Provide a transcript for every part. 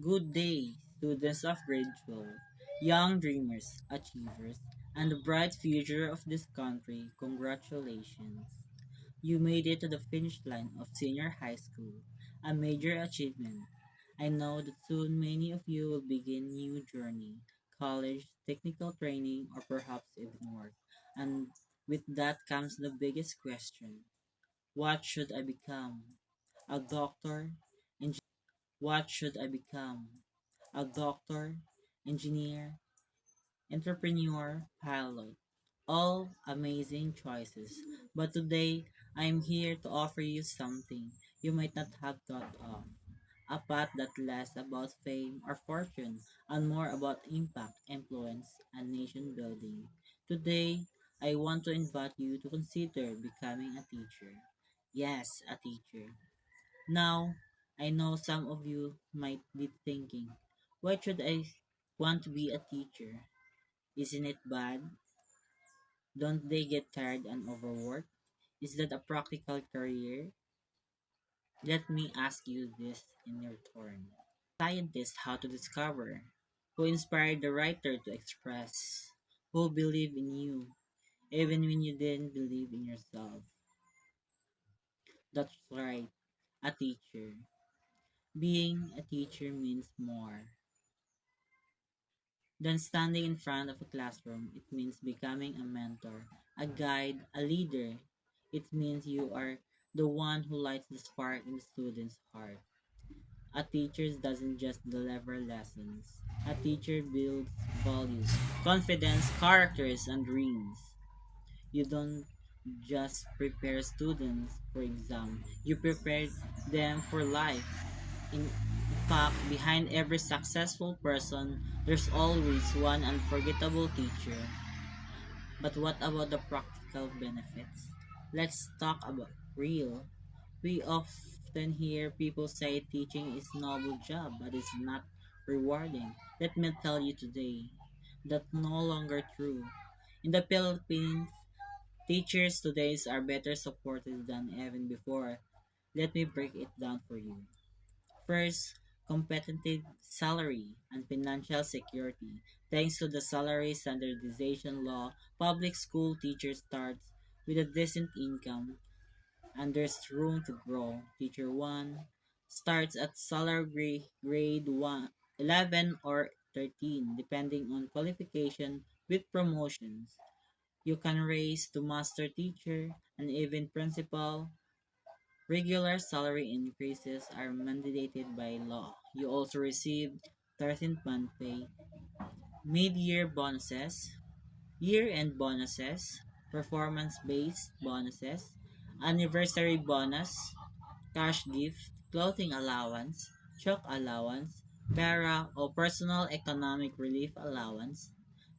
Good day, students of grade 12, young dreamers, achievers, and the bright future of this country. Congratulations. You made it to the finish line of senior high school, a major achievement. I know that soon many of you will begin new journey, college, technical training, or perhaps even work. And with that comes the biggest question. What should I become? A doctor? What should I become? A doctor, engineer, entrepreneur, pilot. All amazing choices. But today, I am here to offer you something you might not have thought of. A path that less about fame or fortune and more about impact, influence, and nation building. Today, I want to invite you to consider becoming a teacher. Yes, a teacher. Now, I know some of you might be thinking, why should I want to be a teacher? Isn't it bad? Don't they get tired and overworked? Is that a practical career? Let me ask you this in your turn. Scientists how to discover, who inspired the writer to express, who believed in you, even when you didn't believe in yourself. That's right, a teacher. Being a teacher means more than standing in front of a classroom. It means becoming a mentor, a guide, a leader. It means you are the one who lights the spark in the student's heart. A teacher doesn't just deliver lessons. A teacher builds values, confidence, characters, and dreams. You don't just prepare students for exam. You prepare them for life. In fact, behind every successful person, there's always one unforgettable teacher. But what about the practical benefits? Let's talk about real. We often hear people say teaching is a noble job, but it's not rewarding. Let me tell you today, that's no longer true. In the Philippines, teachers today are better supported than even before. Let me break it down for you. First, competitive salary and financial security. Thanks to the salary standardization law, public school teachers start with a decent income and there's room to grow. Teacher 1 starts at salary grade 1, 11 or 13 depending on qualification with promotions. You can raise to master teacher and even principal. Regular salary increases are mandated by law. You also receive 13th month pay, mid-year bonuses, year-end bonuses, performance-based bonuses, anniversary bonus, cash gift, clothing allowance, chalk allowance, para or personal economic relief allowance.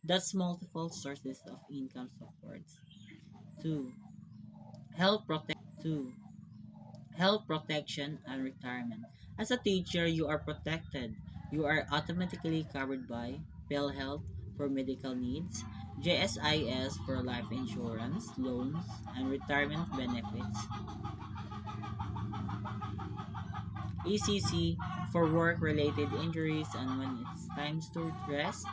That's multiple sources of income support. 2. Two, health protection and retirement. As a teacher, you are protected. You are automatically covered by PhilHealth for medical needs, JSIS for life insurance, loans, and retirement benefits, ECC for work-related injuries and when it's time to rest,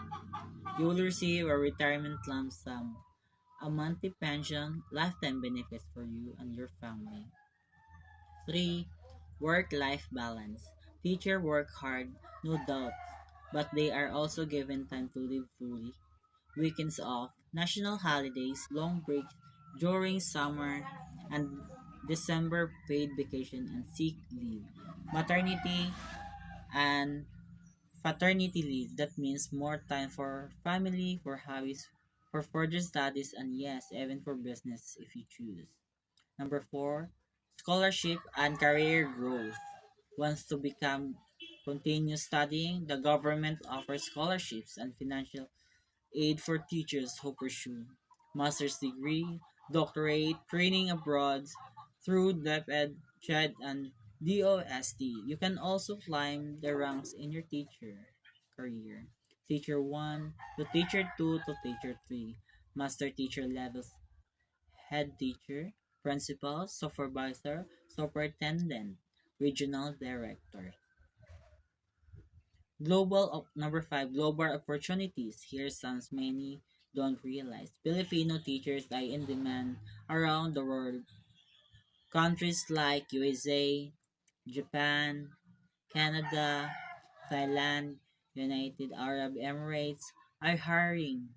You will receive a retirement lump sum, a monthly pension, lifetime benefits for you and your family. 3. Work-life balance. Teachers work hard, no doubt, but they are also given time to live fully. Weekends off, national holidays, long breaks during summer and December, paid vacation and sick leave. Maternity and paternity leave, that means more time for family, for hobbies, for further studies, and yes, even for business if you choose. Number 4, scholarship and career growth. Wants to become continue studying, the government offers scholarships and financial aid for teachers who pursue master's degree, doctorate, training abroad through DepEd, CHED, and DOST. You can also climb the ranks in your teacher career. Teacher 1 to Teacher 2 to Teacher 3. Master teacher levels: head teacher, principal, supervisor, superintendent, regional director. Number 5, global opportunities. Here sounds many don't realize. Filipino teachers are in demand around the world. Countries like USA, Japan, Canada, Thailand, United Arab Emirates are hiring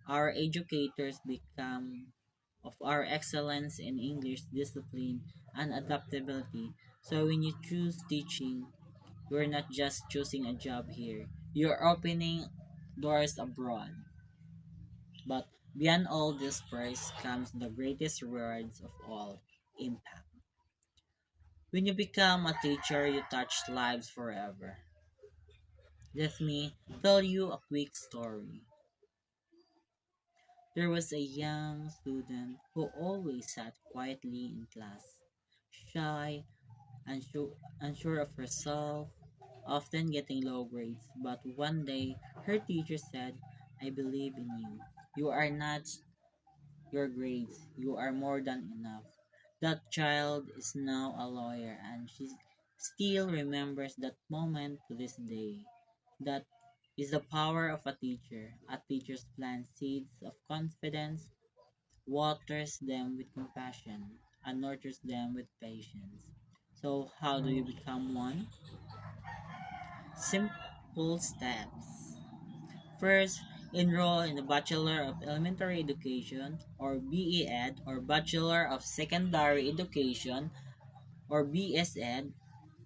our educators become of our excellence in English discipline and adaptability. So when you choose teaching, you're not just choosing a job here. You're opening doors abroad. But beyond all this price comes the greatest rewards of all: impact. When you become a teacher, you touch lives forever. Let me tell you a quick story. There was a young student who always sat quietly in class, shy, unsure of herself, often getting low grades. But one day, her teacher said, "I believe in you. You are not your grades. You are more than enough." That child is now a lawyer, and she still remembers that moment to this day. That is the power of a teacher. A teacher's plant seeds of confidence, waters them with compassion, and nurtures them with patience. So, how do you become one? Simple steps. First, enroll in the Bachelor of Elementary Education or BE-Ed or Bachelor of Secondary Education or BS-Ed.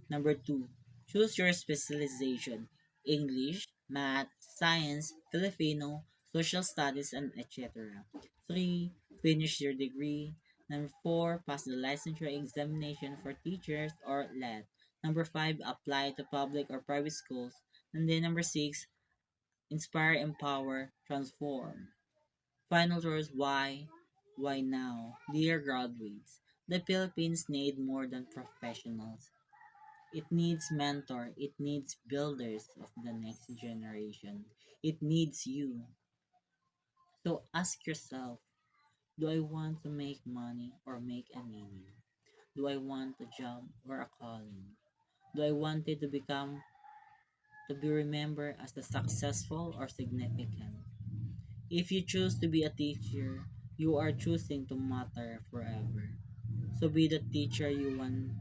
Number 2, choose your specialization: English, Math, Science, Filipino, Social Studies, and etc. 3, finish your degree. Number 4, pass the licensure examination for teachers or LET. Number 5, apply to public or private schools. And then number 6, inspire, empower, transform. Final choice: why? Why now? Dear graduates, the Philippines need more than professionals. It needs mentor. It needs builders of the next generation. It needs you. So ask yourself, do I want to make money or make a meaning? Do I want a job or a calling? Do I want it to be remembered as a successful or significant? If you choose to be a teacher, you are choosing to matter forever. So be the teacher you once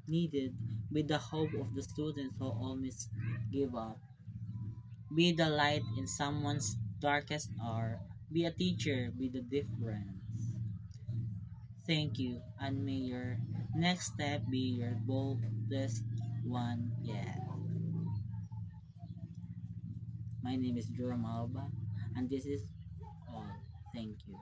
needed. Be the hope of the students who almost give up. Be the light in someone's darkest hour. Be a teacher, be the difference. Thank you, and may your next step be your boldest one yet. My name is Jerome Alba, and this is all. Thank you.